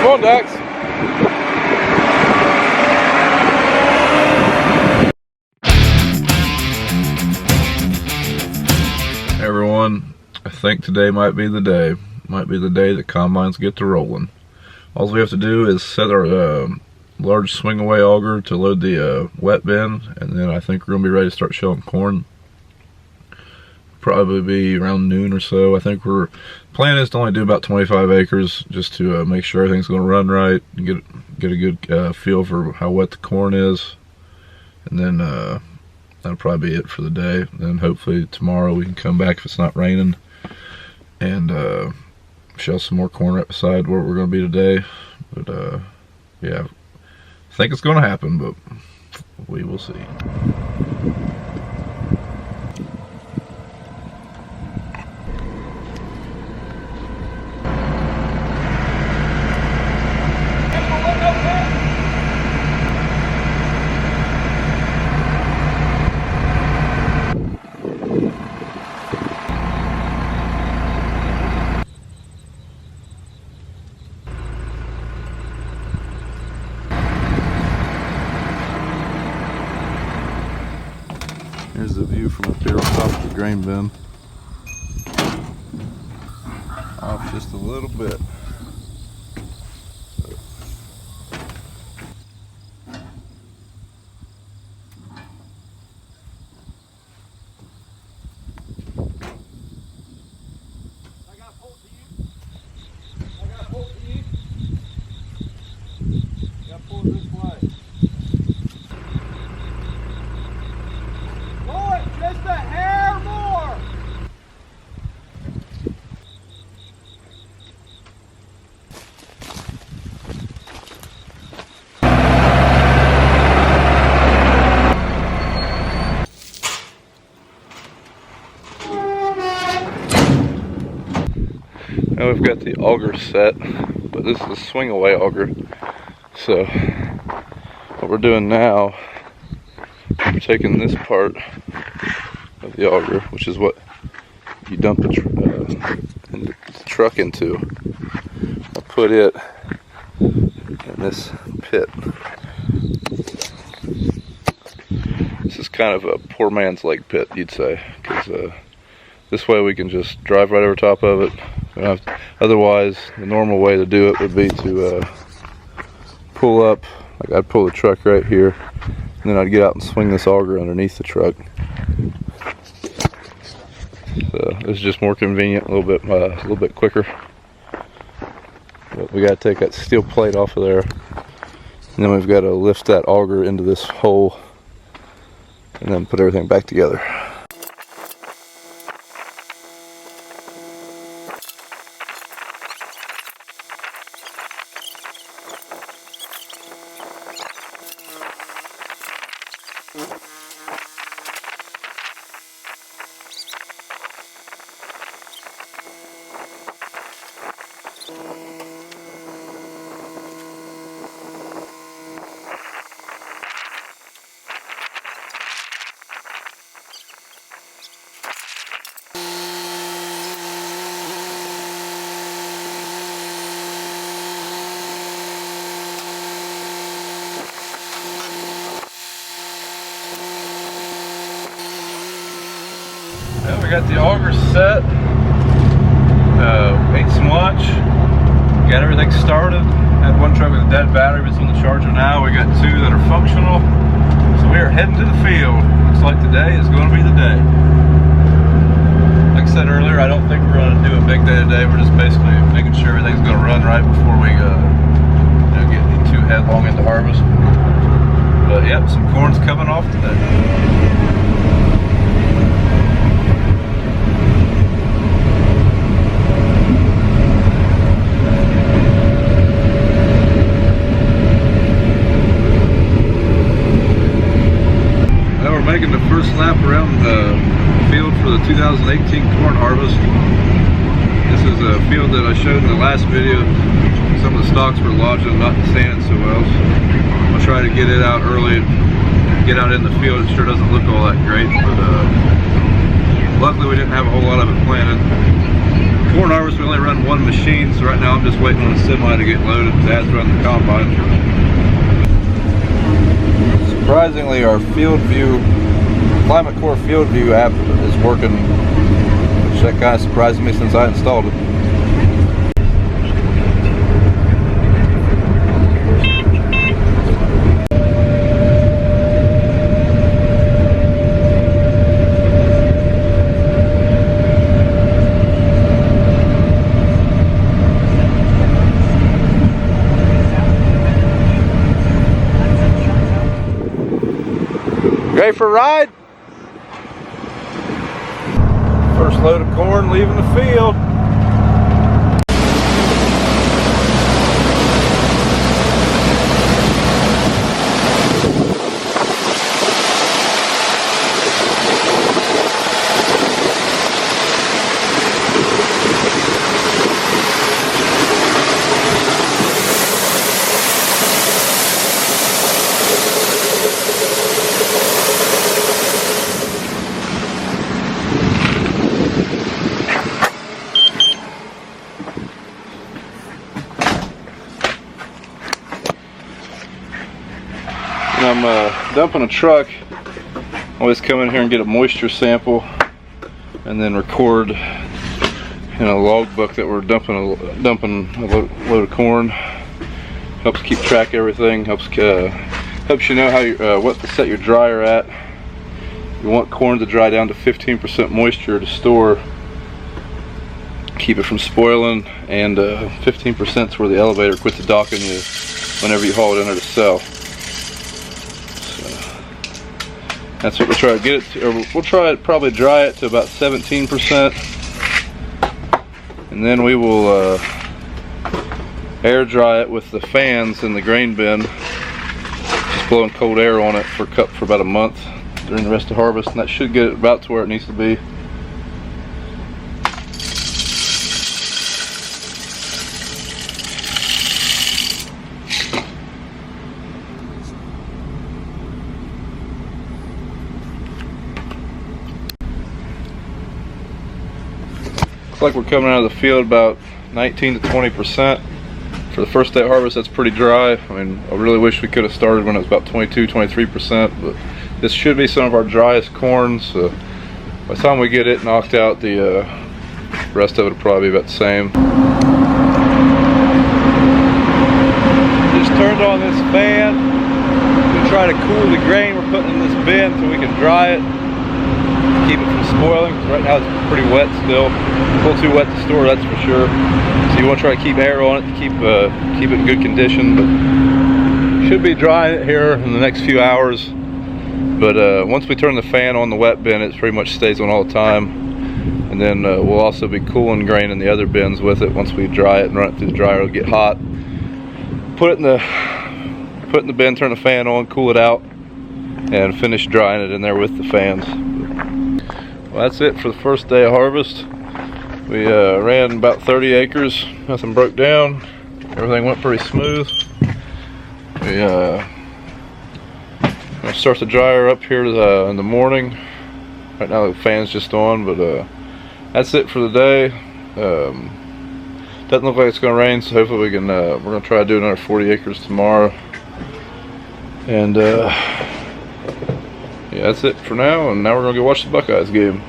Come on, Dax. Hey everyone, I think today might be the day. Might be the day that combines get to rolling. All we have to do is set our large swing away auger to load the wet bin, and then I think we're gonna be ready to start shelling corn. Probably be around noon or so. I think plan is to only do about 25 acres just to make sure everything's going to run right and get a good feel for how wet the corn is, and then that'll probably be it for the day. Then hopefully tomorrow we can come back if it's not raining and shell some more corn right beside where we're going to be today. But yeah, I think it's going to happen, but we will see. Here's the view from up here on top of the grain bin. Off just a little bit. Now we've got the auger set, but this is a swing away auger. So what we're doing now, we're taking this part of the auger, which is what you dump the truck into. I'll put it in this pit. This is kind of a poor man's leg pit, you'd say, because this way we can just drive right over top of it. Otherwise, the normal way to do it would be to pull up, like I'd pull the truck right here, and then I'd get out and swing this auger underneath the truck. So this is just more convenient, a little bit quicker. But we got to take that steel plate off of there, and then we've got to lift that auger into this hole, and then put everything back together. Well, we got the auger set, ate some lunch, got everything started. Had one truck with a dead battery, but it's on the charger now. We got two that are functional, so we are heading to the field. Looks like today is going to be the day. Like I said earlier, I don't think we're going to do a big day today. We're just basically making sure everything's going to run right before we get too headlong into harvest. But yep, some corn's coming off today. Making the first lap around the field for the 2018 corn harvest. This is a field that I showed in the last video. Some of the stalks were lodged and not standing so well. So I'll try to get it out early and get out in the field. It sure doesn't look all that great, but luckily we didn't have a whole lot of it planted. corn harvest, we only run one machine, so right now I'm just waiting on a semi to get loaded. Dad's running the combine. Surprisingly, our Field View, Climate Core Field View app is working, which that kind of surprised me since I installed it. Ready for a ride? First load of corn leaving the field. I'm dumping a truck. I always come in here and get a moisture sample and then record in a logbook that we're dumping a load of corn. Helps keep track of everything. Helps you know how what to set your dryer at. You want corn to dry down to 15% moisture to store, keep it from spoiling, and 15% is where the elevator quits docking you whenever you haul it in there to sell. That's what we'll try to get it to, or we'll try to probably dry it to about 17%, and then we will air dry it with the fans in the grain bin, just blowing cold air on it for about a month during the rest of harvest, and that should get it about to where it needs to be. Looks like we're coming out of the field about 19 to 20%. For the first day of harvest, that's pretty dry. I mean, I really wish we could have started when it was about 22, 23%, but this should be some of our driest corn, so by the time we get it knocked out, the rest of it will probably be about the same. Just turned on this fan to try to cool the grain we're putting in this bin so we can dry it, keep it from spoiling. Right now it's pretty wet still. It's a little too wet to store, that's for sure. So you want to try to keep air on it to keep it in good condition. But should be drying it here in the next few hours. But once we turn the fan on the wet bin, it pretty much stays on all the time. And then we'll also be cooling grain in the other bins with it. Once we dry it and run it through the dryer, it'll get hot. Put it in the bin, turn the fan on, cool it out, and finish drying it in there with the fans. Well, that's it for the first day of harvest. We ran about 30 acres, nothing broke down, everything went pretty smooth. We gonna start the dryer up here in the morning. Right now the fan's just on, but that's it for the day. Doesn't look like it's gonna rain, so hopefully we can. We're gonna try to do another 40 acres tomorrow. And yeah, that's it for now. And now we're gonna go watch the Buckeyes game.